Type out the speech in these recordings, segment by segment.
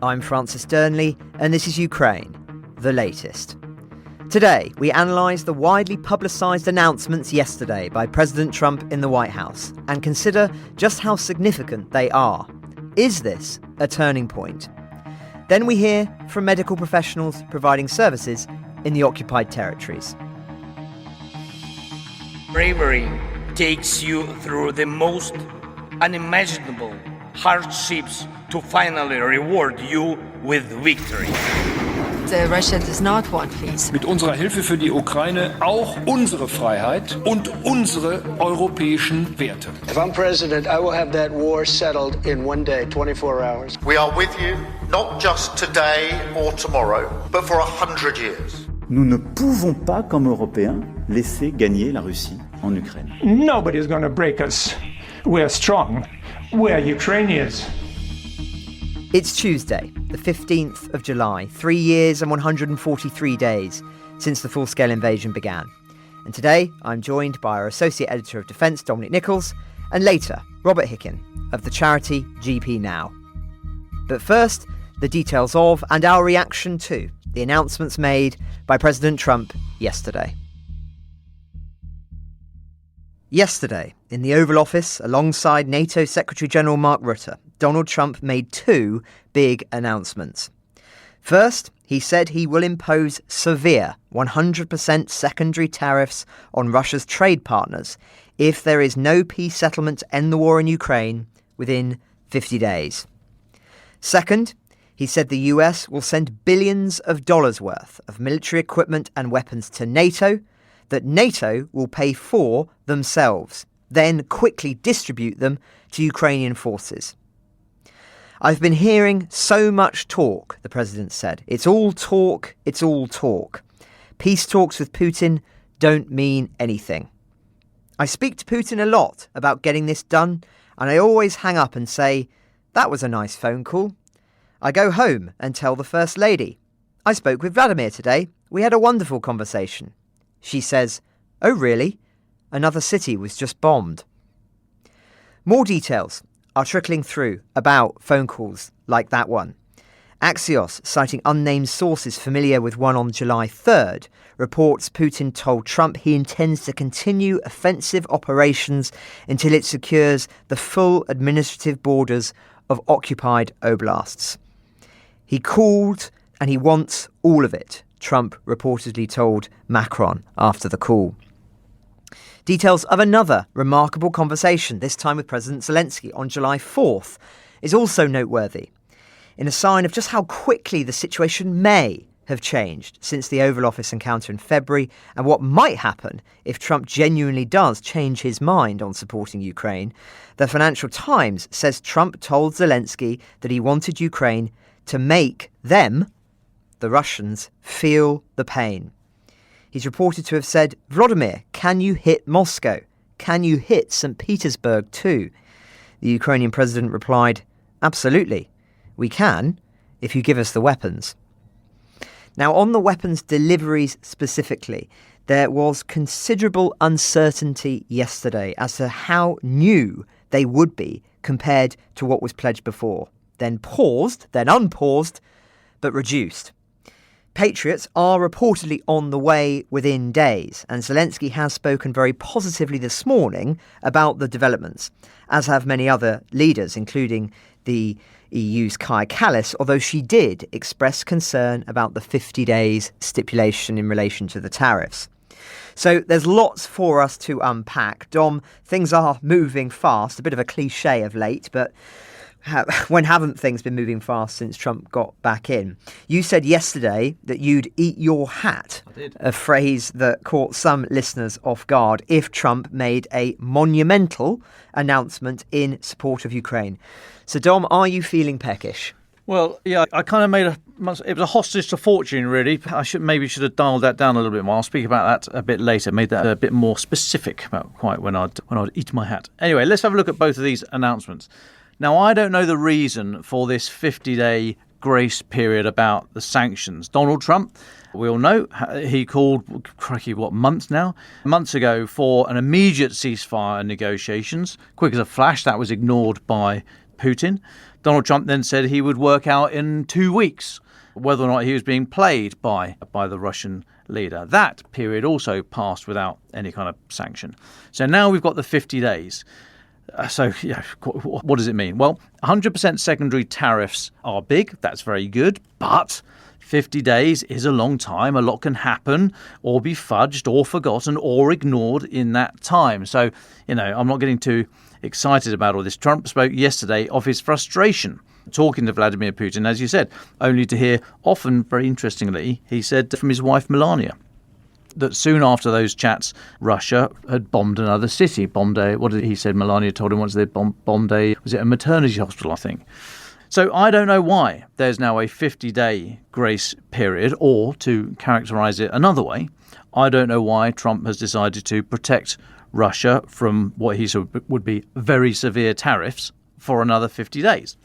I'm Francis Dearnley, and this is Ukraine, the latest. Today, we analyse the widely publicised announcements yesterday by President Trump in the White House and consider just how significant they are. Is this a turning point? Then we hear from medical professionals providing services in the occupied territories. Bravery takes you through the most unimaginable hardships to finally reward you with victory. Russia does not want peace. Mit unserer Hilfe für die Ukraine auch unsere Freiheit und unsere europäischen Werte. If I'm president, I will have that war settled in one day, 24 hours. We are with you, not just today or tomorrow, but for 100 years. Nous ne pouvons pas, comme Européens, laisser gagner la Russie en Ukraine. Nobody's going to break us. We're strong. We're Ukrainians. It's Tuesday, the 15th of July, 3 years and 143 days since the full-scale invasion began. And today, I'm joined by our Associate Editor of Defence, Dominic Nicholls, and later, Robert Hickin of the charity GP Now. But first, the details of and our reaction to the announcements made by President Trump yesterday. Yesterday, in the Oval Office, alongside NATO Secretary-General Mark Rutte, Donald Trump made two big announcements. First, he said he will impose severe 100% secondary tariffs on Russia's trade partners if there is no peace settlement to end the war in Ukraine within 50 days. Second, he said the US will send billions of dollars worth of military equipment and weapons to NATO that NATO will pay for themselves, then quickly distribute them to Ukrainian forces. I've been hearing so much talk, the president said. It's all talk, it's all talk. Peace talks with Putin don't mean anything. I speak to Putin a lot about getting this done, and I always hang up and say, that was a nice phone call. I go home and tell the First Lady. I spoke with Vladimir today. We had a wonderful conversation. She says, oh really? Another city was just bombed. More details are trickling through about phone calls like that one. Axios, citing unnamed sources familiar with one on July 3rd, reports Putin told Trump he intends to continue offensive operations until it secures the full administrative borders of occupied oblasts. He called and he wants all of it, Trump reportedly told Macron after the call. Details of another remarkable conversation, this time with President Zelensky on July 4th, is also noteworthy, in a sign of just how quickly the situation may have changed since the Oval Office encounter in February and what might happen if Trump genuinely does change his mind on supporting Ukraine. The Financial Times says Trump told Zelensky that he wanted Ukraine to make them, the Russians, feel the pain. He's reported to have said, Volodymyr, can you hit Moscow? Can you hit St. Petersburg too? The Ukrainian president replied, absolutely, we can, if you give us the weapons. Now, on the weapons deliveries specifically, there was considerable uncertainty yesterday as to how new they would be compared to what was pledged before. Then paused, then unpaused, but reduced. Patriots are reportedly on the way within days, and Zelensky has spoken very positively this morning about the developments, as have many other leaders, including the EU's Kaja Kallas, although she did express concern about the 50 days stipulation in relation to the tariffs. So there's lots for us to unpack. Dom, things are moving fast, a bit of a cliche of late, but when haven't things been moving fast since Trump got back in? You said yesterday that you'd eat your hat. I did. A phrase that caught some listeners off guard if Trump made a monumental announcement in support of Ukraine. So, Dom, are you feeling peckish? Well, yeah, I kind of it was a hostage to fortune, really. I should have dialed that down a little bit more. I'll speak about that a bit later, made that a bit more specific about quite when I'd eat my hat. Anyway, let's have a look at both of these announcements. Now, I don't know the reason for this 50-day grace period about the sanctions. Donald Trump, we all know, he called, crikey, months ago for an immediate ceasefire negotiations. Quick as a flash, that was ignored by Putin. Donald Trump then said he would work out in 2 weeks whether or not he was being played by the Russian leader. That period also passed without any kind of sanction. So now we've got the 50 days. What does it mean? Well, 100% secondary tariffs are big. That's very good. But 50 days is a long time. A lot can happen or be fudged or forgotten or ignored in that time. So, I'm not getting too excited about all this. Trump spoke yesterday of his frustration talking to Vladimir Putin, as you said, only to hear, often very interestingly, he said from his wife Melania, that soon after those chats, Russia had bombed another city. He said Melania told him once they bombed a maternity hospital, I think. So I don't know why there's now a 50-day grace period, or to characterise it another way, I don't know why Trump has decided to protect Russia from what he said would be very severe tariffs for another 50 days.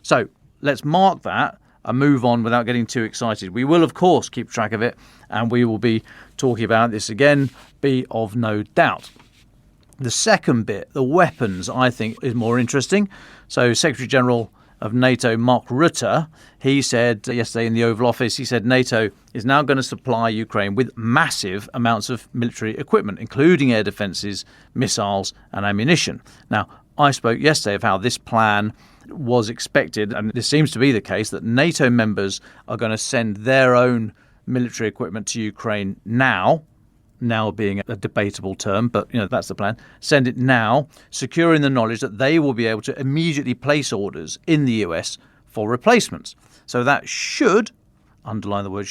So let's mark that and move on without getting too excited. We will, of course, keep track of it, and we will be talking about this again, be of no doubt. The second bit, the weapons, I think is more interesting. So Secretary General of NATO, Mark Rutte, he said yesterday in the Oval Office, he said NATO is now going to supply Ukraine with massive amounts of military equipment, including air defences, missiles and ammunition. Now, I spoke yesterday of how this plan was expected, and this seems to be the case, that NATO members are going to send their own military equipment to Ukraine now being a debatable term, but that's the plan. Send it now, securing the knowledge that they will be able to immediately place orders in the US for replacements. So that should, underline the word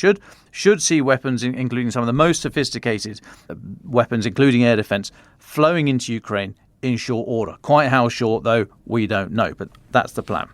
should see weapons, including some of the most sophisticated weapons, including air defense, flowing into Ukraine in short order. Quite how short, though, we don't know, but that's the plan.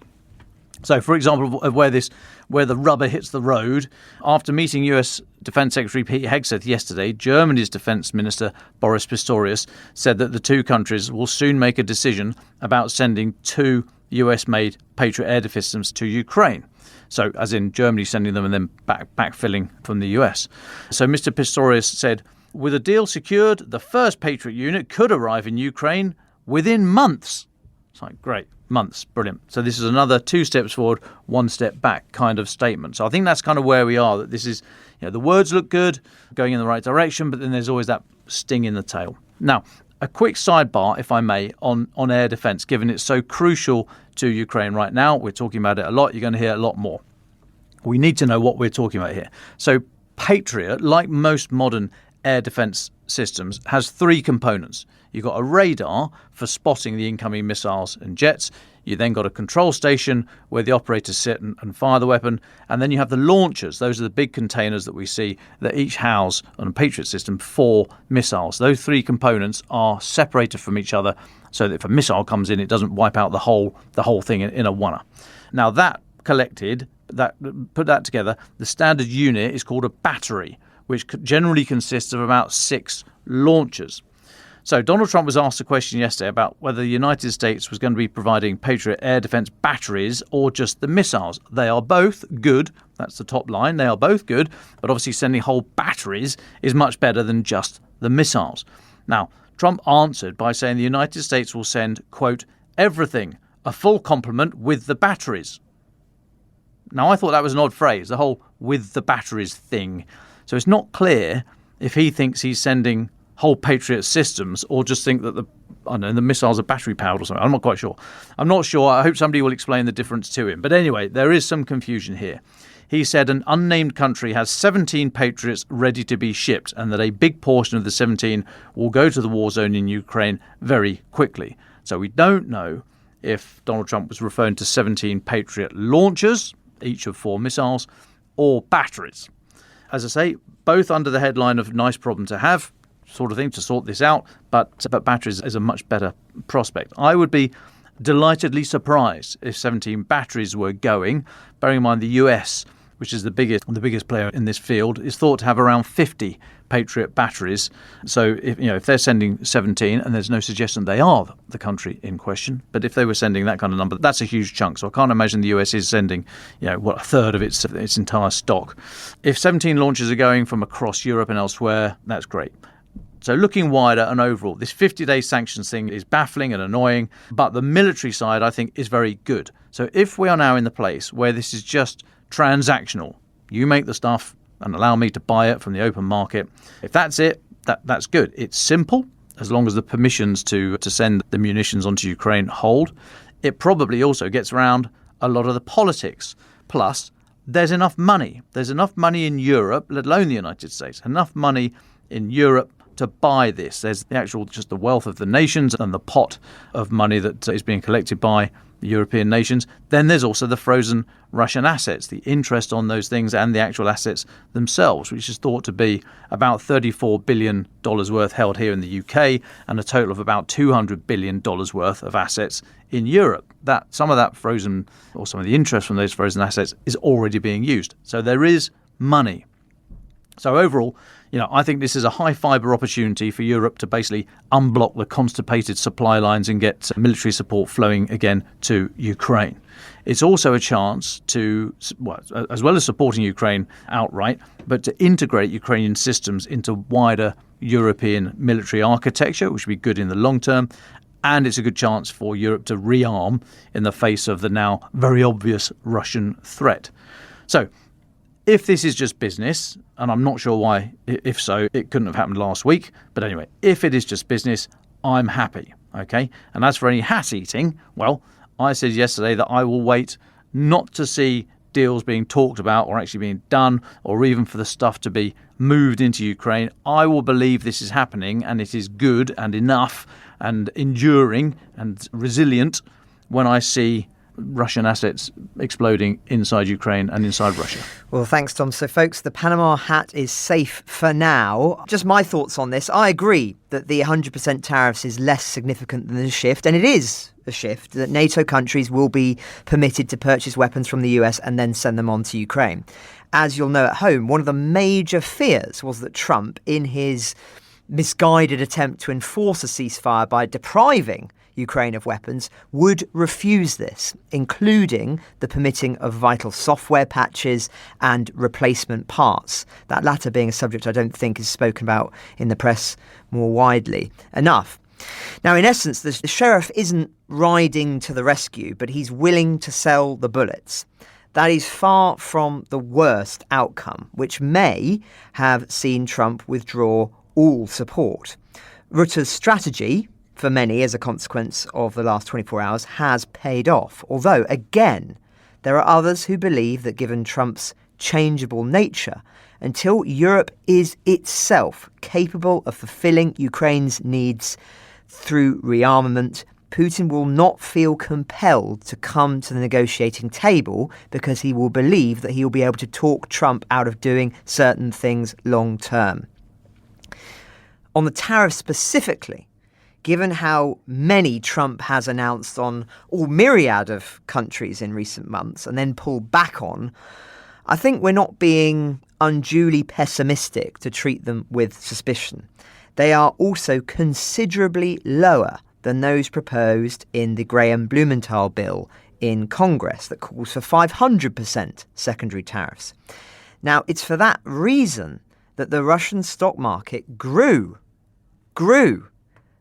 So, for example, of where the rubber hits the road, after meeting US Defence Secretary Pete Hegseth yesterday, Germany's Defence Minister Boris Pistorius said that the two countries will soon make a decision about sending 2 US-made Patriot air defense systems to Ukraine. So, as in Germany sending them and then backfilling from the US. So, Mr. Pistorius said, with a deal secured, the first Patriot unit could arrive in Ukraine within months. It's like, great, months, brilliant. So this is another 2 steps forward, 1 step back kind of statement. So I think that's kind of where we are, that this is, the words look good, going in the right direction, but then there's always that sting in the tail. Now, a quick sidebar, if I may, on air defence, given it's so crucial to Ukraine right now. We're talking about it a lot. You're going to hear a lot more. We need to know what we're talking about here. So Patriot, like most modern air defence systems, has 3 components. You've got a radar for spotting the incoming missiles and jets. You then got a control station where the operators sit and fire the weapon. And then you have the launchers. Those are the big containers that we see that each house on a Patriot system 4 missiles. Those 3 components are separated from each other so that if a missile comes in, it doesn't wipe out the whole thing in a oneer. Now that collected, put that together, the standard unit is called a battery, which generally consists of about 6 launchers. So Donald Trump was asked a question yesterday about whether the United States was going to be providing Patriot air defense batteries or just the missiles. They are both good. That's the top line. They are both good. But obviously sending whole batteries is much better than just the missiles. Now, Trump answered by saying the United States will send, quote, everything, a full complement with the batteries. Now, I thought that was an odd phrase, the whole with the batteries thing. So it's not clear if he thinks he's sending whole Patriot systems or just think that the missiles are battery powered or something. I'm not quite sure. I'm not sure. I hope somebody will explain the difference to him. But anyway, there is some confusion here. He said an unnamed country has 17 Patriots ready to be shipped and that a big portion of the 17 will go to the war zone in Ukraine very quickly. So we don't know if Donald Trump was referring to 17 Patriot launchers, each of 4 missiles, or batteries. As I say, both under the headline of nice problem to have, sort of thing, to sort this out, but batteries is a much better prospect. I would be delightedly surprised if 17 batteries were going, bearing in mind the US, which is the biggest player in this field, is thought to have around 50 Patriot batteries. So if they're sending 17, and there's no suggestion they are the country in question, but if they were sending that kind of number, that's a huge chunk. So I can't imagine the US is sending, a third of its entire stock. If 17 launches are going from across Europe and elsewhere, that's great. So looking wider and overall, this 50-day sanctions thing is baffling and annoying, but the military side, I think, is very good. So if we are now in the place where this is just transactional, you make the stuff and allow me to buy it from the open market, if that's it, that's good. It's simple, as long as the permissions to send the munitions onto Ukraine hold. It probably also gets around a lot of the politics. Plus, there's enough money. There's enough money in Europe, let alone the United States, enough money in Europe to buy this. There's just the wealth of the nations and the pot of money that is being collected by the European nations. Then there's also the frozen Russian assets, the interest on those things and the actual assets themselves, which is thought to be about $34 billion worth held here in the UK and a total of about $200 billion worth of assets in Europe. That some of that frozen, or some of the interest from those frozen assets, is already being used. So there is money. So overall, I think this is a high fibre opportunity for Europe to basically unblock the constipated supply lines and get military support flowing again to Ukraine. It's also a chance to, as well as supporting Ukraine outright, but to integrate Ukrainian systems into wider European military architecture, which would be good in the long term. And it's a good chance for Europe to rearm in the face of the now very obvious Russian threat. So, if this is just business, and I'm not sure why, if so, it couldn't have happened last week. But anyway, if it is just business, I'm happy, okay? And as for any hat eating, well, I said yesterday that I will wait not to see deals being talked about or actually being done, or even for the stuff to be moved into Ukraine. I will believe this is happening and it is good and enough and enduring and resilient when I see Russian assets exploding inside Ukraine and inside Russia. Well, thanks, Tom. So, folks, the Panama hat is safe for now. Just my thoughts on this. I agree that the 100% tariffs is less significant than the shift, and it is a shift, that NATO countries will be permitted to purchase weapons from the US and then send them on to Ukraine. As you'll know at home, one of the major fears was that Trump, in his misguided attempt to enforce a ceasefire by depriving Ukraine of weapons, would refuse this, including the permitting of vital software patches and replacement parts. That latter being a subject I don't think is spoken about in the press more widely enough. Now, in essence, the sheriff isn't riding to the rescue, but he's willing to sell the bullets. That is far from the worst outcome, which may have seen Trump withdraw all support. Rutte's strategy, for many as a consequence of the last 24 hours, has paid off. Although, again, there are others who believe that given Trump's changeable nature, until Europe is itself capable of fulfilling Ukraine's needs through rearmament, Putin will not feel compelled to come to the negotiating table because he will believe that he will be able to talk Trump out of doing certain things long term. On the tariffs specifically, given how many Trump has announced on all myriad of countries in recent months and then pulled back on, I think we're not being unduly pessimistic to treat them with suspicion. They are also considerably lower than those proposed in the Graham-Blumenthal bill in Congress that calls for 500% secondary tariffs. Now, it's for that reason that the Russian stock market grew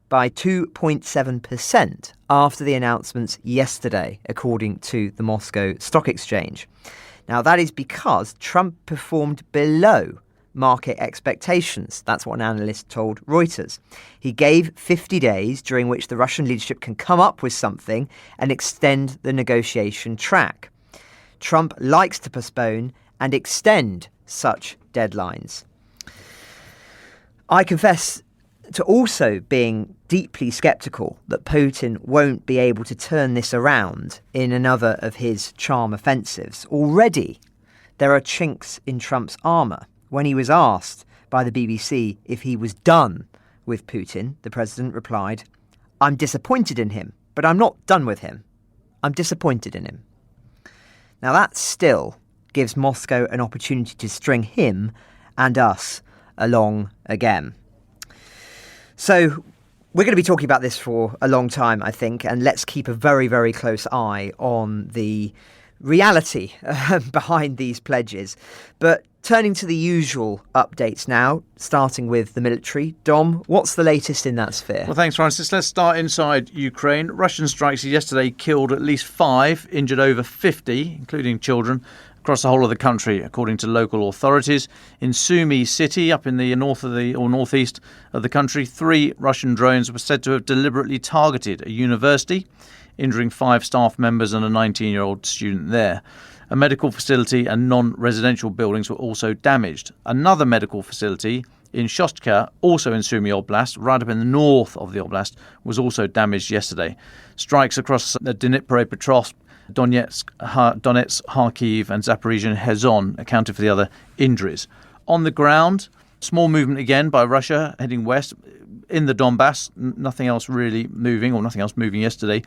by 2.7% after the announcements yesterday, according to the Moscow Stock Exchange. Now, that is because Trump performed below market expectations. That's what an analyst told Reuters. He gave 50 days during which the Russian leadership can come up with something and extend the negotiation track. Trump likes to postpone and extend such deadlines. I confess to also being deeply sceptical that Putin won't be able to turn this around in another of his charm offensives. Already, there are chinks in Trump's armour. When he was asked by the BBC if he was done with Putin, the president replied, "I'm disappointed in him, but I'm not done with him. I'm disappointed in him." Now that still gives Moscow an opportunity to string him and us along again. So we're going to be talking about this for a long time, I think, and let's keep a very, very close eye on the reality behind these pledges. But turning to the usual updates now, starting with the military. Dom, what's the latest in that sphere? Well, thanks, Francis. Let's start inside Ukraine. Russian strikes yesterday killed at least 5, injured over 50, including children, across the whole of the country, according to local authorities. In Sumy city, up in the northeast of the country, 3 Russian drones were said to have deliberately targeted a university, injuring 5 staff members and a 19-year-old student there. A medical facility and non-residential buildings were also damaged. Another medical facility in Shostka, also in Sumy Oblast, right up in the north of the oblast, was also damaged yesterday. Strikes across Dnipropetrovsk, Donetsk, Kharkiv and Zaporizhia and Kherson accounted for the other injuries. On the ground, small movement again by Russia heading west. In the Donbass, nothing else really moving, or nothing else moving yesterday.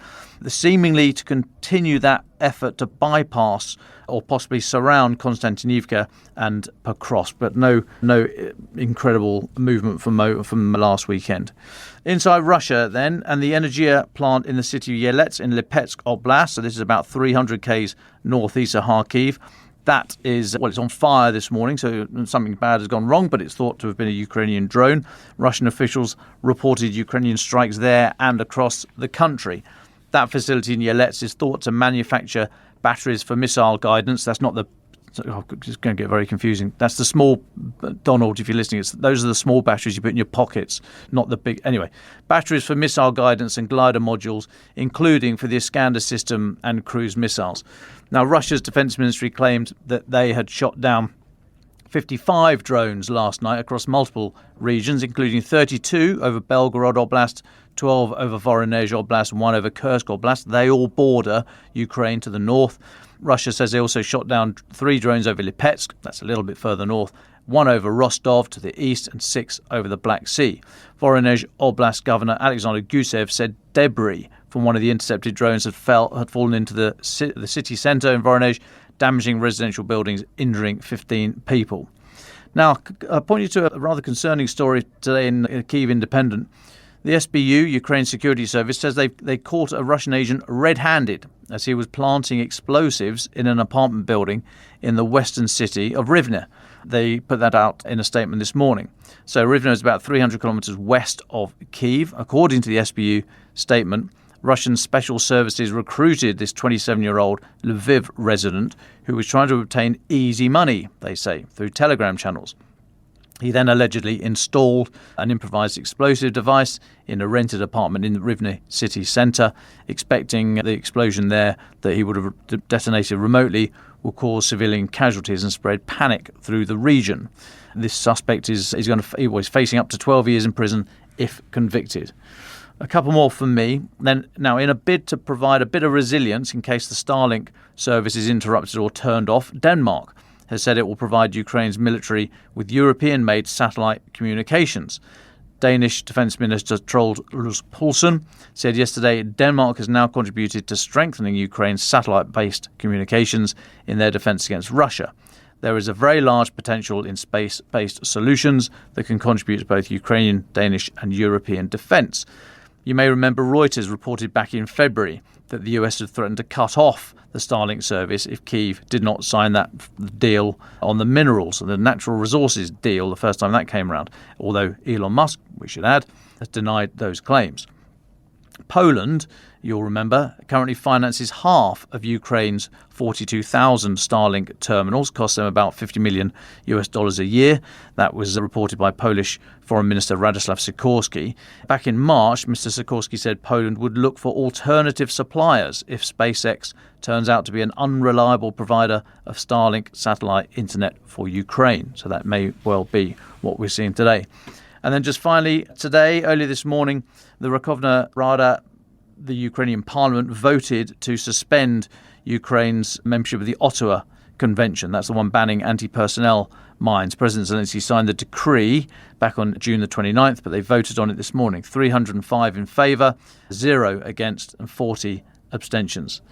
Seemingly to continue that effort to bypass or possibly surround Konstantinivka and Pokrovsk, but no incredible movement from last weekend. Inside Russia then, and the Energia plant in the city of Yelets in Lipetsk Oblast, so this is about 300 k's northeast of Kharkiv. That is, it's on fire this morning, so something bad has gone wrong, but it's thought to have been a Ukrainian drone. Russian officials reported Ukrainian strikes there and across the country. That facility in Yelets is thought to manufacture batteries for missile guidance. That's not it's going to get very confusing. That's the small, Donald, if you're listening, those are the small batteries you put in your pockets, not the big. Anyway, batteries for missile guidance and glider modules, including for the Iskander system and cruise missiles. Now, Russia's defense ministry claimed that they had shot down 55 drones last night across multiple regions, including 32 over Belgorod Oblast, 12 over Voronezh Oblast and 1 over Kursk Oblast. They all border Ukraine to the north. Russia says they also shot down 3 drones over Lipetsk, that's a little bit further north, 1 over Rostov to the east and 6 over the Black Sea. Voronezh Oblast Governor Alexander Gusev said debris from one of the intercepted drones had fallen into the city centre in Voronezh, damaging residential buildings, injuring 15 people. Now, I point you to a rather concerning story today in Kyiv Independent. The SBU, Ukraine Security Service, says they caught a Russian agent red-handed as he was planting explosives in an apartment building in the western city of Rivne. They put that out in a statement this morning. So Rivne is about 300 kilometres west of Kyiv. According to the SBU statement, Russian special services recruited this 27-year-old Lviv resident who was trying to obtain easy money, they say, through Telegram channels. He then allegedly installed an improvised explosive device in a rented apartment in the Rivne city centre, expecting the explosion there that he would have detonated remotely will cause civilian casualties and spread panic through the region. This suspect is facing up to 12 years in prison if convicted. A couple more from me. Now, in a bid to provide a bit of resilience in case the Starlink service is interrupted or turned off, Denmark has said it will provide Ukraine's military with European-made satellite communications. Danish Defence Minister Troels Poulsen said yesterday Denmark has now contributed to strengthening Ukraine's satellite-based communications in their defence against Russia. There is a very large potential in space-based solutions that can contribute to both Ukrainian, Danish and European defence. You may remember Reuters reported back in February that the US had threatened to cut off the Starlink service if Kyiv did not sign that deal on the minerals, the natural resources deal, the first time that came around, although Elon Musk, we should add, has denied those claims. Poland, you'll remember, currently finances half of Ukraine's 42,000 Starlink terminals, cost them about $50 million a year. That was reported by Polish Foreign Minister Radoslaw Sikorski. Back in March, Mr. Sikorski said Poland would look for alternative suppliers if SpaceX turns out to be an unreliable provider of Starlink satellite internet for Ukraine. So that may well be what we're seeing today. And then just finally, today, early this morning, the Verkhovna Rada, the Ukrainian parliament, voted to suspend Ukraine's membership of the Ottawa Convention. That's the one banning anti-personnel mines. President Zelensky signed the decree back on June the 29th, but they voted on it this morning. 305 in favour, 0 against and 40 abstentions.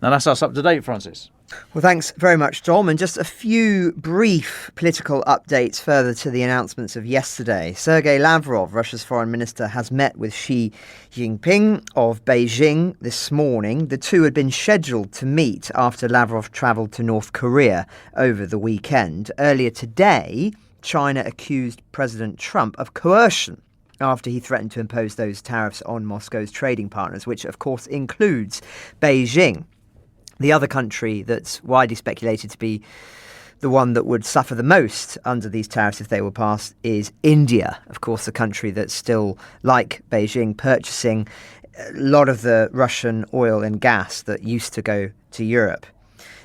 Now that's us up to date, Francis. Well, thanks very much, Dom. And just a few brief political updates further to the announcements of yesterday. Sergei Lavrov, Russia's foreign minister, has met with Xi Jinping of Beijing this morning. The two had been scheduled to meet after Lavrov travelled to North Korea over the weekend. Earlier today, China accused President Trump of coercion after he threatened to impose those tariffs on Moscow's trading partners, which of course includes Beijing. The other country that's widely speculated to be the one that would suffer the most under these tariffs if they were passed is India. Of course, the country that's still, like Beijing, purchasing a lot of the Russian oil and gas that used to go to Europe.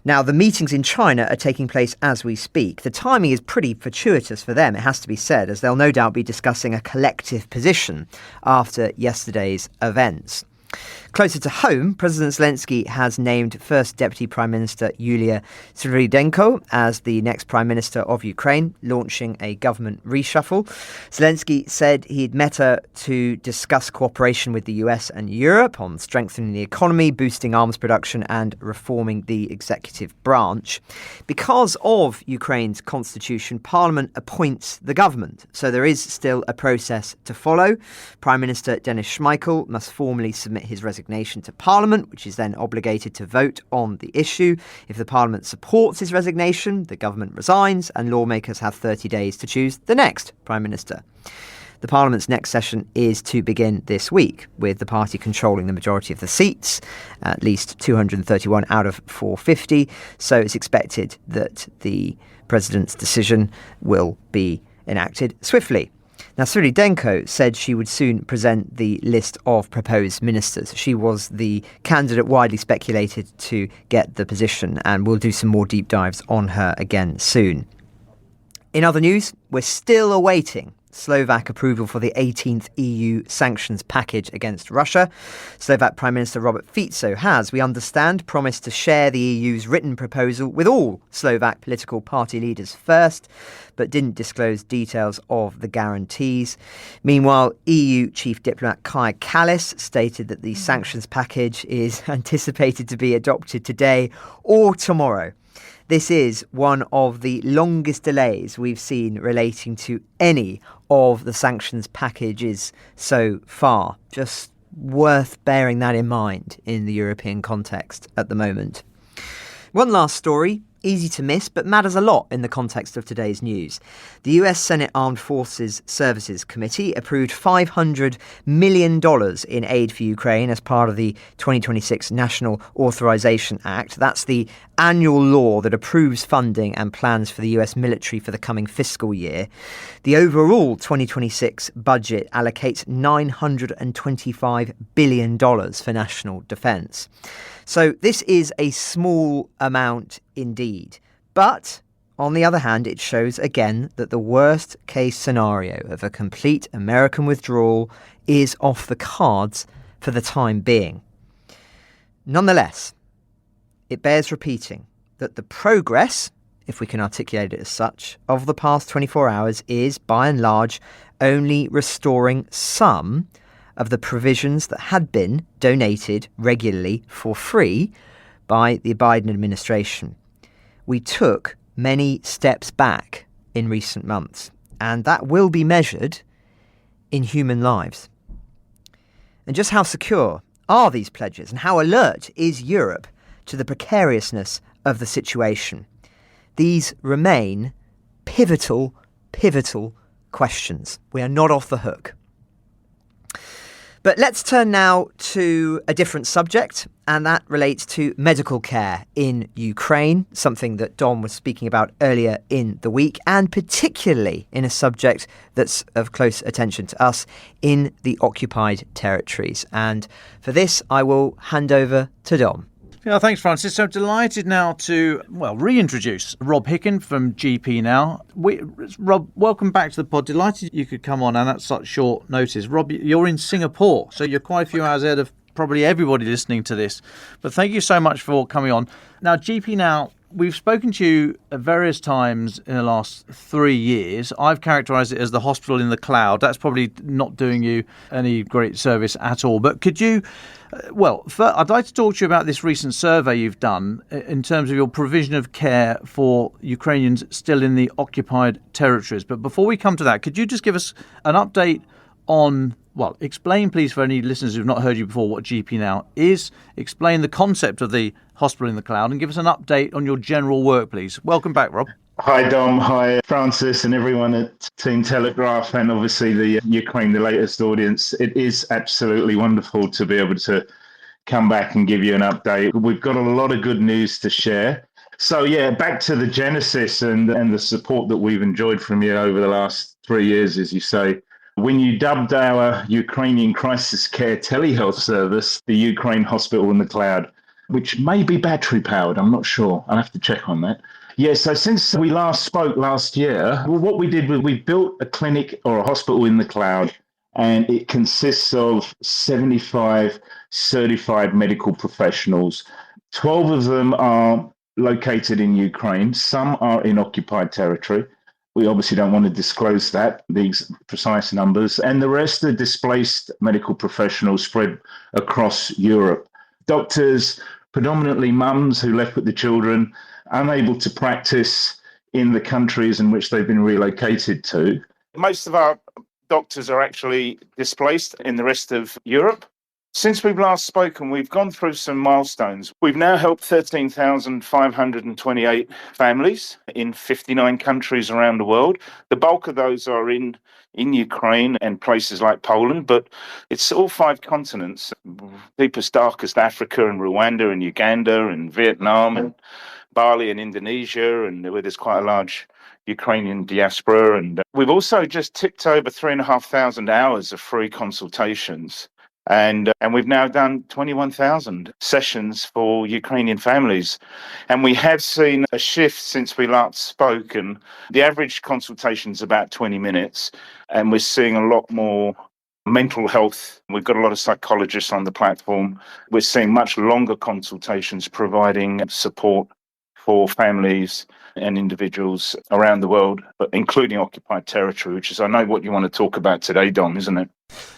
Now, the meetings in China are taking place as we speak. The timing is pretty fortuitous for them, it has to be said, as they'll no doubt be discussing a collective position after yesterday's events. Closer to home, President Zelensky has named First Deputy Prime Minister Yulia Sviridenko as the next Prime Minister of Ukraine, launching a government reshuffle. Zelensky said he'd met her to discuss cooperation with the US and Europe on strengthening the economy, boosting arms production and reforming the executive branch. Because of Ukraine's constitution, Parliament appoints the government, so there is still a process to follow. Prime Minister Denis Schmeichel must formally submit his resignation to Parliament, which is then obligated to vote on the issue. If the Parliament supports his resignation, the government resigns and lawmakers have 30 days to choose the next Prime Minister. The Parliament's next session is to begin this week, with the party controlling the majority of the seats, at least 231 out of 450, so it's expected that the President's decision will be enacted swiftly. Now, Sviridenko said she would soon present the list of proposed ministers. She was the candidate widely speculated to get the position, and we'll do some more deep dives on her again soon. In other news, we're still awaiting Slovak approval for the 18th EU sanctions package against Russia. Slovak Prime Minister Robert Fico has, we understand, promised to share the EU's written proposal with all Slovak political party leaders first, but didn't disclose details of the guarantees. Meanwhile, EU Chief Diplomat Kaja Kallas stated that the sanctions package is anticipated to be adopted today or tomorrow. This is one of the longest delays we've seen relating to any of the sanctions packages so far. Just worth bearing that in mind in the European context at the moment. One last story, easy to miss, but matters a lot in the context of today's news. The US Senate Armed Forces Services Committee approved $500 million in aid for Ukraine as part of the 2026 National Authorization Act. That's the annual law that approves funding and plans for the US military for the coming fiscal year. The overall 2026 budget allocates $925 billion for national defence. So this is a small amount indeed. But on the other hand, it shows again that the worst case scenario of a complete American withdrawal is off the cards for the time being. Nonetheless, it bears repeating that the progress, if we can articulate it as such, of the past 24 hours is, by and large, only restoring some of the provisions that had been donated regularly for free by the Biden administration. We took many steps back in recent months, and that will be measured in human lives. And just how secure are these pledges, and how alert is Europe to the precariousness of the situation? These remain pivotal questions. We are not off the hook. But let's turn now to a different subject, and that relates to medical care in Ukraine, something that Dom was speaking about earlier in the week, and particularly in a subject that's of close attention to us in the occupied territories. And for this, I will hand over to Dom. Yeah, thanks, Francis. So delighted now to, reintroduce Rob Hickin from GP Now. Rob, welcome back to the pod. Delighted you could come on and at such short notice. Rob, you're in Singapore, so you're quite a few hours ahead of probably everybody listening to this. But thank you so much for coming on. Now, GP Now, We've spoken to you at various times in the last 3 years. I've characterised it as the hospital in the cloud. That's probably not doing you any great service at all. But could you, I'd like to talk to you about this recent survey you've done in terms of your provision of care for Ukrainians still in the occupied territories. But before we come to that, could you just give us an update on, explain please for any listeners who've not heard you before what GP Now is, explain the concept of the hospital in the cloud, and give us an update on your general work, please. Welcome back, Rob. Hi, Dom. Hi, Francis, and everyone at Team Telegraph, and obviously the Ukraine, the latest audience. It is absolutely wonderful to be able to come back and give you an update. We've got a lot of good news to share. So, back to the genesis and the support that we've enjoyed from you over the last 3 years, as you say. When you dubbed our Ukrainian crisis care telehealth service the Ukraine Hospital in the Cloud, which may be battery powered, I'm not sure. I'll have to check on that. So since we last spoke last year, what we did was we built a clinic or a hospital in the cloud, and it consists of 75 certified medical professionals. 12 of them are located in Ukraine. Some are in occupied territory. We obviously don't want to disclose these precise numbers. And the rest are displaced medical professionals spread across Europe. Doctors, predominantly mums who left with the children, unable to practice in the countries in which they've been relocated to. Most of our doctors are actually displaced in the rest of Europe. Since we've last spoken, we've gone through some milestones. We've now helped 13,528 families in 59 countries around the world. The bulk of those are in Ukraine and places like Poland, but it's all 5 continents, deepest, darkest Africa and Rwanda and Uganda and Vietnam and Bali and Indonesia, and where there's quite a large Ukrainian diaspora. And we've also just ticked over 3,500 hours of free consultations. And we've now done 21,000 sessions for Ukrainian families. And we have seen a shift since we last spoke. And the average consultation is about 20 minutes. And we're seeing a lot more mental health. We've got a lot of psychologists on the platform. We're seeing much longer consultations providing support for families and individuals around the world, but including occupied territory, which is, I know, what you want to talk about today, Dom, isn't it?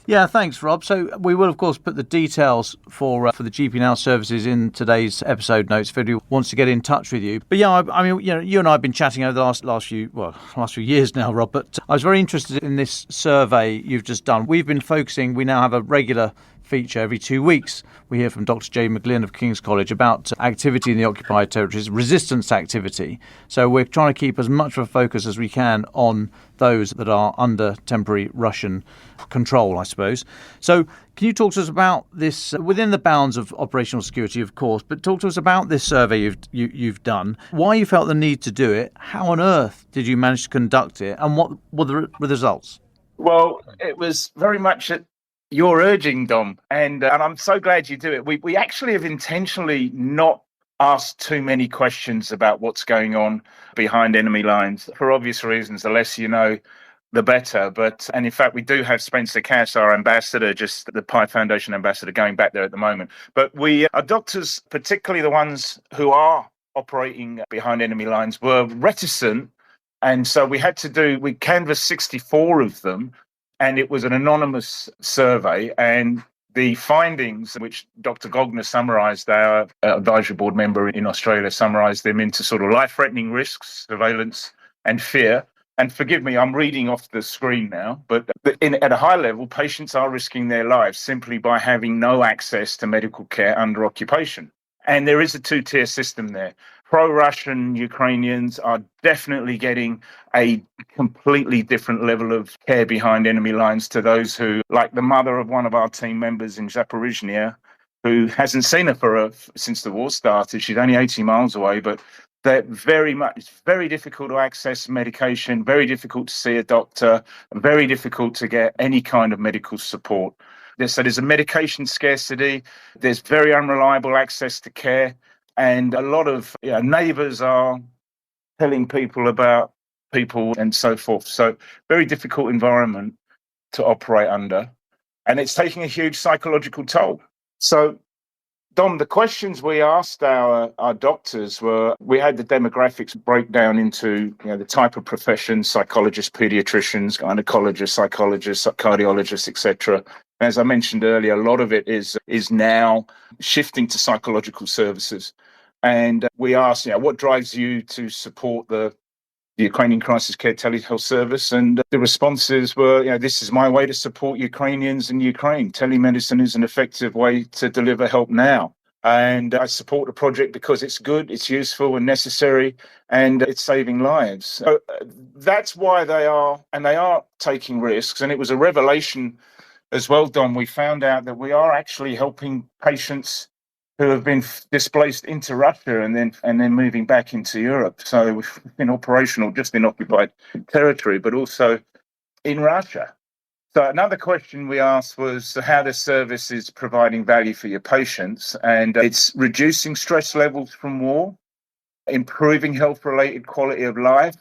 Yeah, thanks, Rob. So we will, of course, put the details for the GP Now services in today's episode notes if anyone wants to get in touch with you. But I mean, you and I have been chatting over the last few years now, Rob. But I was very interested in this survey you've just done. We've been focusing. We now have a regular feature every 2 weeks. We hear from Dr. Jay McGlynn of King's College about activity in the occupied territories, resistance activity. So we're trying to keep as much of a focus as we can on those that are under temporary Russian control, I suppose. So can you talk to us about this within the bounds of operational security, of course, but talk to us about this survey you've done, why you felt the need to do it, how on earth did you manage to conduct it, and what were the results? Well, it was very much at your urging, Dom, and I'm so glad you do it. We actually have intentionally not asked too many questions about what's going on behind enemy lines for obvious reasons. The less you know, the better. And in fact, we do have Spencer Cass, our ambassador, just the Pi Foundation ambassador, going back there at the moment. But our doctors, particularly the ones who are operating behind enemy lines, were reticent. And so we canvassed 64 of them. And it was an anonymous survey, and the findings, which Dr. Gogner summarised, our advisory board member in Australia, summarised them into sort of life-threatening risks, surveillance and fear. And forgive me, I'm reading off the screen now, but at a high level, patients are risking their lives simply by having no access to medical care under occupation. And there is a 2-tier system there. Pro-Russian Ukrainians are definitely getting a completely different level of care behind enemy lines to those who, like the mother of one of our team members in Zaporizhzhia, who hasn't seen her since the war started. She's only 80 miles away, but it's very difficult to access medication, very difficult to see a doctor, very difficult to get any kind of medical support. So there's a medication scarcity, there's very unreliable access to care, and a lot of neighbours are telling people about people and so forth. So very difficult environment to operate under, and it's taking a huge psychological toll. So Dom, the questions we asked our doctors were, we had the demographics breakdown into the type of professions: psychologists, pediatricians, gynecologists, psychologists, cardiologists, etc. As I mentioned earlier, a lot of it is now shifting to psychological services. And we asked, what drives you to support the Ukrainian Crisis Care Telehealth Service? And the responses were, this is my way to support Ukrainians in Ukraine. Telemedicine is an effective way to deliver help now. And I support the project because it's good, it's useful and necessary, and it's saving lives. So that's why they are taking risks. And it was a revelation as well, Don. We found out that we are actually helping patients who have been displaced into Russia and then moving back into Europe. So we've been operational just in occupied territory, but also in Russia. So another question we asked was how the service is providing value for your patients, and it's reducing stress levels from war, improving health-related quality of life.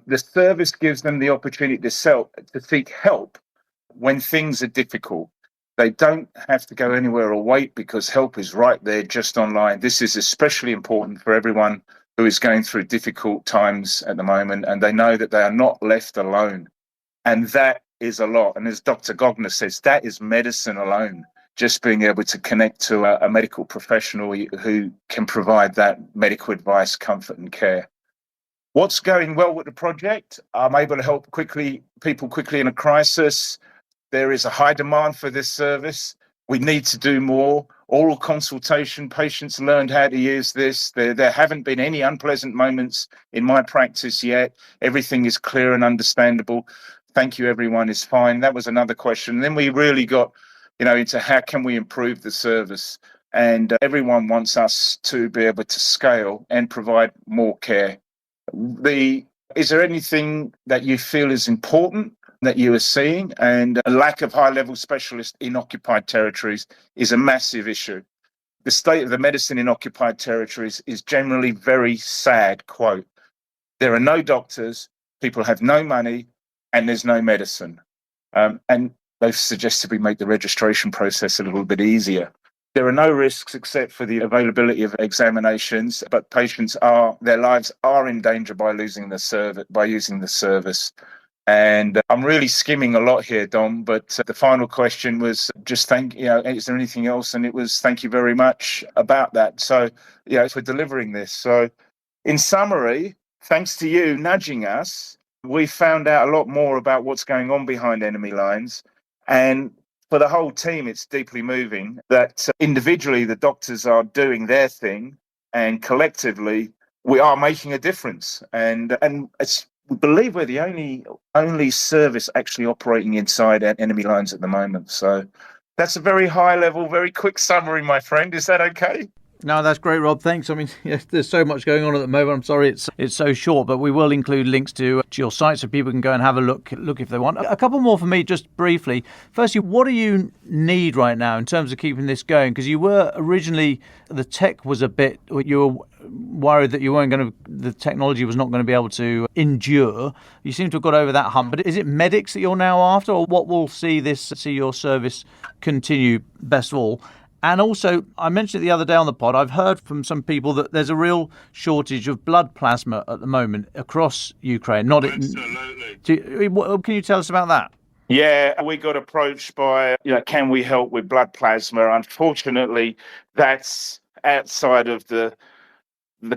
The service gives them the opportunity to seek help when things are difficult. They don't have to go anywhere or wait because help is right there just online. This is especially important for everyone who is going through difficult times at the moment, and they know that they are not left alone. And that is a lot. And as Dr. Gogner says, that is medicine alone, just being able to connect to a medical professional who can provide that medical advice, comfort and care. What's going well with the project? I'm able to help people quickly in a crisis. There is a high demand for this service. We need to do more. Oral consultation, patients learned how to use this. There haven't been any unpleasant moments in my practice yet. Everything is clear and understandable. Thank you, everyone is fine. That was another question. And then we really got, into how can we improve the service? And everyone wants us to be able to scale and provide more care. Is there anything that you feel is important that you are seeing? And a lack of high-level specialists in occupied territories is a massive issue. The state of the medicine in occupied territories is generally very sad, quote. There are no doctors, people have no money, and there's no medicine. And they've suggested we make the registration process a little bit easier. There are no risks except for the availability of examinations, but their lives are in danger by using the service. And I'm really skimming a lot here, Dom, but the final question was just is there anything else? And it was thank you very much about that. So, for delivering this. So in summary, thanks to you nudging us, we found out a lot more about what's going on behind enemy lines. And for the whole team, it's deeply moving that individually the doctors are doing their thing and collectively we are making a difference. And we believe we're the only service actually operating inside enemy lines at the moment. So that's a very high level, very quick summary, my friend. Is that okay? No, that's great, Rob. Thanks. I mean, there's so much going on at the moment. I'm sorry it's so short, but we will include links to your site so people can go and have a look if they want. A couple more for me, just briefly. Firstly, what do you need right now in terms of keeping this going? Because you were originally, the tech was you were worried that the technology was not going to be able to endure. You seem to have got over that hump. But is it medics that you're now after, or what will see your service continue best of all? And also, I mentioned it the other day on the pod, I've heard from some people that there's a real shortage of blood plasma at the moment across Ukraine. Absolutely. Can you tell us about that? Yeah, we got approached by, can we help with blood plasma? Unfortunately, that's outside of the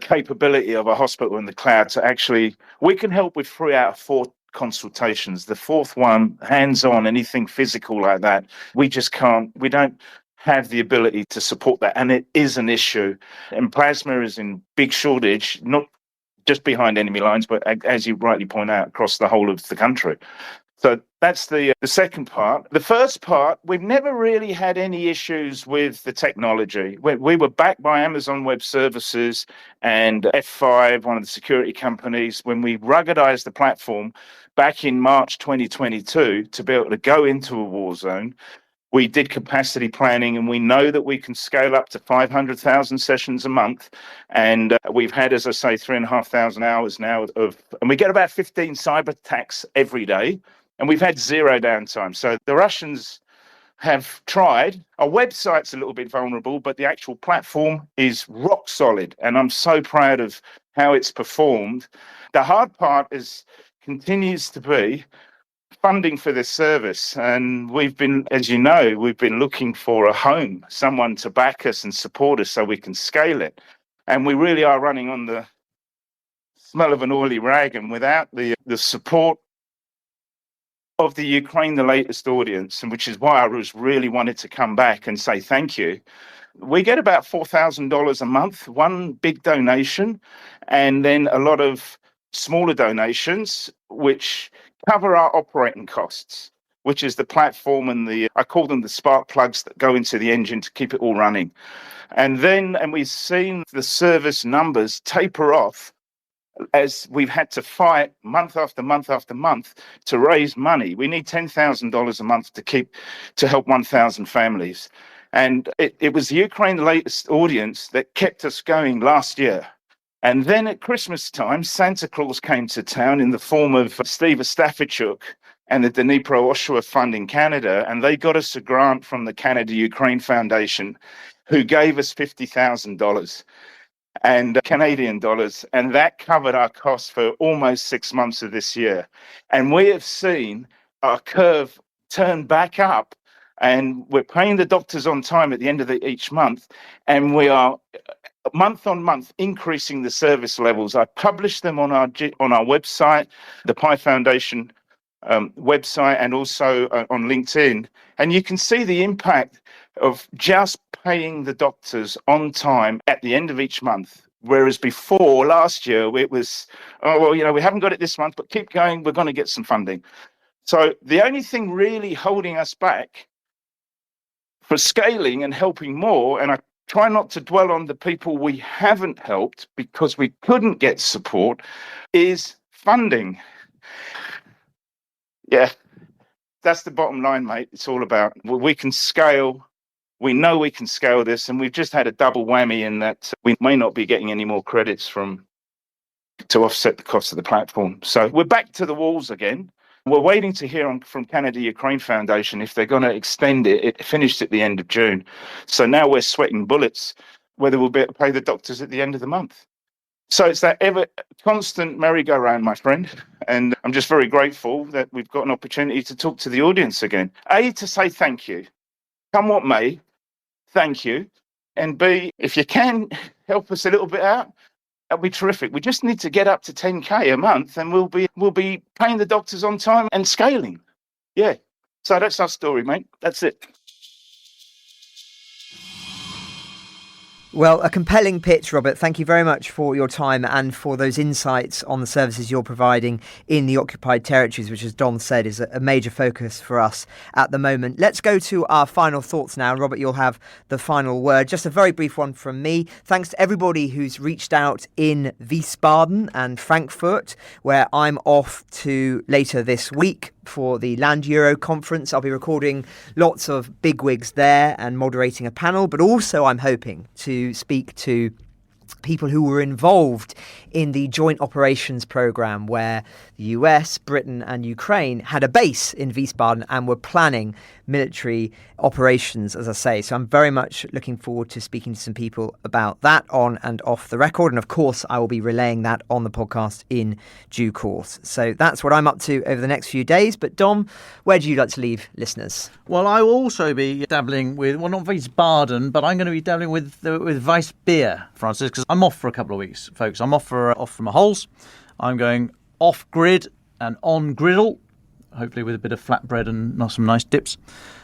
capability of a hospital in the cloud to actually, we can help with 3 out of 4 consultations. The 4th one, hands-on, anything physical like that, we just can't, we don't have the ability to support that. And it is an issue. And plasma is in big shortage, not just behind enemy lines, but as you rightly point out, across the whole of the country. So that's the second part. The first part, we've never really had any issues with the technology. We were backed by Amazon Web Services and F5, one of the security companies, when we ruggedized the platform back in March 2022 to be able to go into a war zone. We did capacity planning, and we know that we can scale up to 500,000 sessions a month. And we've had, as I say, 3,500 hours now and we get about 15 cyber attacks every day, and we've had 0 downtime. So the Russians have tried. Our website's a little bit vulnerable, but the actual platform is rock solid. And I'm so proud of how it's performed. The hard part continues to be funding for this service. And we've been, as you know, we've been looking for a home, someone to back us and support us so we can scale it. And we really are running on the smell of an oily rag, and without the support of the Ukraine, the latest audience, and which is why I was really wanted to come back and say thank you. We get about $4,000 a month, one big donation, and then a lot of smaller donations, which cover our operating costs, which is the platform and I call them the spark plugs that go into the engine to keep it all running. And we've seen the service numbers taper off as we've had to fight month after month after month to raise money. We need $10,000 a month to help 1,000 families. And it was the Ukraine, the latest audience, that kept us going last year. And then at Christmas time, Santa Claus came to town in the form of Steve Ostafchuk and the Dnipro-Oshawa Fund in Canada, and they got us a grant from the Canada-Ukraine Foundation, who gave us $50,000 and Canadian dollars, and that covered our costs for almost 6 months of this year. And we have seen our curve turn back up, and we're paying the doctors on time at the end of each month, and we are month on month increasing the service levels. I published them on our website, the Pi Foundation website, and also on LinkedIn, and you can see the impact of just paying the doctors on time at the end of each month. Whereas before, last year, it was, we haven't got it this month, but keep going, we're going to get some funding. So the only thing really holding us back for scaling and helping more, and I try not to dwell on the people we haven't helped because we couldn't get support, is funding. Yeah, that's the bottom line, mate. It's all about, we can scale. We know we can scale this, and we've just had a double whammy in that we may not be getting any more credits to offset the cost of the platform. So we're back to the walls again. We're waiting to hear from Canada-Ukraine Foundation if they're going to extend it. It finished at the end of June. So now we're sweating bullets whether we'll be able to pay the doctors at the end of the month. So it's that ever constant merry-go-round, my friend. And I'm just very grateful that we've got an opportunity to talk to the audience again. A, to say thank you. Come what may, thank you. And B, if you can help us a little bit out, that'd be terrific. We just need to get up to 10K a month, and we'll be paying the doctors on time and scaling. Yeah. So that's our story, mate. That's it. Well, a compelling pitch, Robert. Thank you very much for your time and for those insights on the services you're providing in the occupied territories, which, as Dom said, is a major focus for us at the moment. Let's go to our final thoughts now. Robert, you'll have the final word. Just a very brief one from me. Thanks to everybody who's reached out in Wiesbaden and Frankfurt, where I'm off to later this week for the Land Euro conference. I'll be recording lots of bigwigs there and moderating a panel, but also I'm hoping to speak to people who were involved in the joint operations program where the US, Britain and Ukraine had a base in Wiesbaden and were planning military operations, as I say. So I'm very much looking forward to speaking to some people about that on and off the record. And of course, I will be relaying that on the podcast in due course. So that's what I'm up to over the next few days. But Dom, where do you like to leave listeners? Well, I will also be dabbling with, well, not Wiesbaden, but I'm going to be dabbling with Weissbier, Francis, because I'm off for a couple of weeks, folks. I'm off from a holes. I'm going off grid and on griddle, hopefully with a bit of flatbread and some nice dips.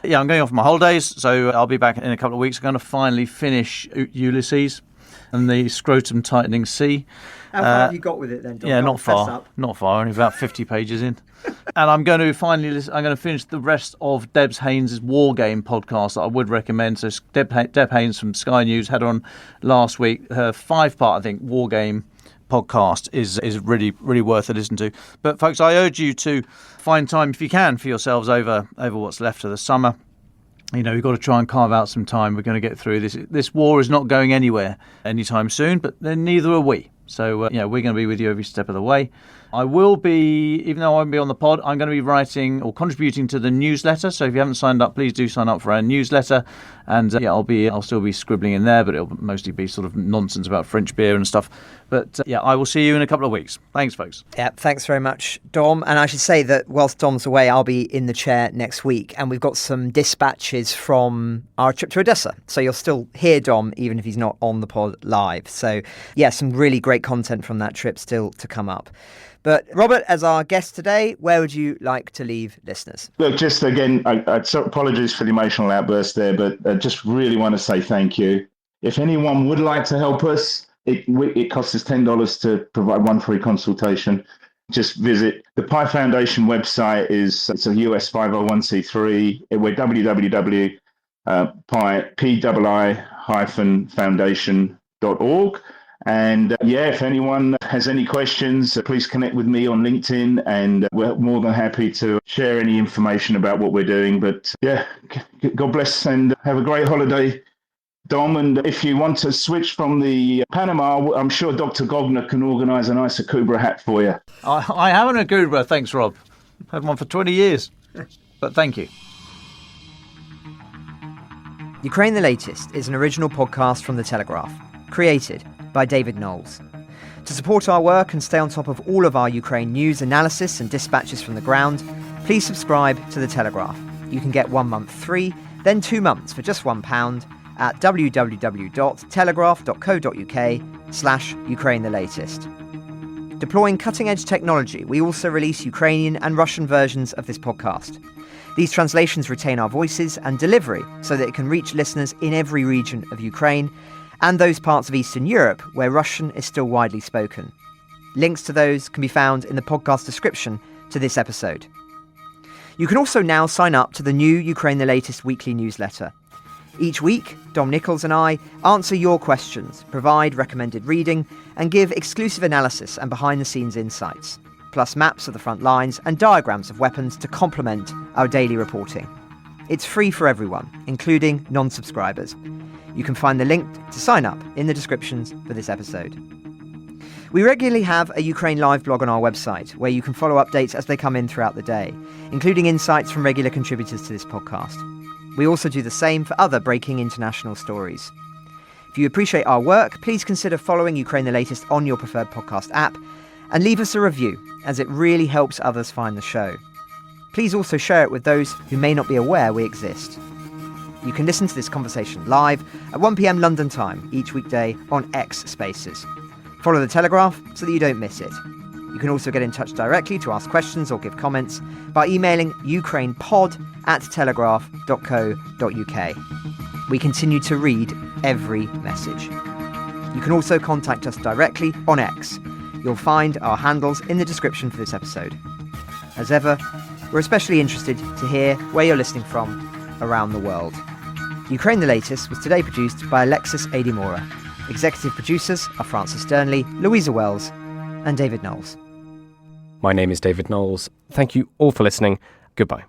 Yeah, I'm going off my holidays, so I'll be back in a couple of weeks. I'm going to finally finish Ulysses and the scrotum tightening sea. How far have you got with it then, Dom? Yeah, not far, only about 50 pages in. And I'm going to finish the rest of Debs Haynes' War Game podcast that I would recommend. So Deb Haynes from Sky News had on last week. Her 5-part, I think, War Game podcast is really, really worth a listen to. But folks, I urge you to find time, if you can, for yourselves over what's left of the summer. You know, you've got to try and carve out some time. We're going to get through this. This war is not going anywhere anytime soon, but then neither are we. So, we're going to be with you every step of the way. I will be, even though I won't be on the pod, I'm going to be writing or contributing to the newsletter. So if you haven't signed up, please do sign up for our newsletter. And I'll still be scribbling in there, but it'll mostly be sort of nonsense about French beer and stuff. But I will see you in a couple of weeks. Thanks, folks. Yeah, thanks very much, Dom. And I should say that whilst Dom's away, I'll be in the chair next week. And we've got some dispatches from our trip to Odessa. So you'll still hear Dom, even if he's not on the pod live. So, some really great content from that trip still to come up. But Robert, as our guest today, where would you like to leave listeners? Look, just again, apologies for the emotional outburst there, but I just really want to say thank you. If anyone would like to help us, it costs us $10 to provide one free consultation. Just visit the Pi Foundation website. It's a US 501c3. We're www.pii-foundation.org. And if anyone has any questions, please connect with me on LinkedIn, and we're more than happy to share any information about what we're doing. But God bless and have a great holiday, Dom. And if you want to switch from the Panama, I'm sure Dr. Gogner can organise a nice Akubra hat for you. I have an Akubra, thanks, Rob. I've had one for 20 years, but thank you. Ukraine the Latest is an original podcast from The Telegraph, created by David Nicholls. To support our work and stay on top of all of our Ukraine news, analysis and dispatches from the ground, please subscribe to The Telegraph. You can get 1 month free, then 2 months for just £1 at www.telegraph.co.uk/Ukraine the Latest. Deploying cutting-edge technology, we also release Ukrainian and Russian versions of this podcast. These translations retain our voices and delivery so that it can reach listeners in every region of Ukraine and those parts of Eastern Europe where Russian is still widely spoken. Links to those can be found in the podcast description to this episode. You can also now sign up to the new Ukraine the Latest weekly newsletter. Each week, Dom, Nicholls and I answer your questions, provide recommended reading, and give exclusive analysis and behind-the-scenes insights, plus maps of the front lines and diagrams of weapons to complement our daily reporting. It's free for everyone, including non-subscribers. You can find the link to sign up in the descriptions for this episode. We regularly have a Ukraine Live blog on our website, where you can follow updates as they come in throughout the day, including insights from regular contributors to this podcast. We also do the same for other breaking international stories. If you appreciate our work, please consider following Ukraine the Latest on your preferred podcast app, and leave us a review, as it really helps others find the show. Please also share it with those who may not be aware we exist. You can listen to this conversation live at 1 p.m. London time each weekday on X Spaces. Follow The Telegraph so that you don't miss it. You can also get in touch directly to ask questions or give comments by emailing ukrainepod@telegraph.co.uk. We continue to read every message. You can also contact us directly on X. You'll find our handles in the description for this episode. As ever, we're especially interested to hear where you're listening from around the world. Ukraine the Latest was today produced by Alexis Adimora. Executive producers are Francis Dearnley, Louisa Wells, and David Nicholls. My name is David Nicholls. Thank you all for listening. Goodbye.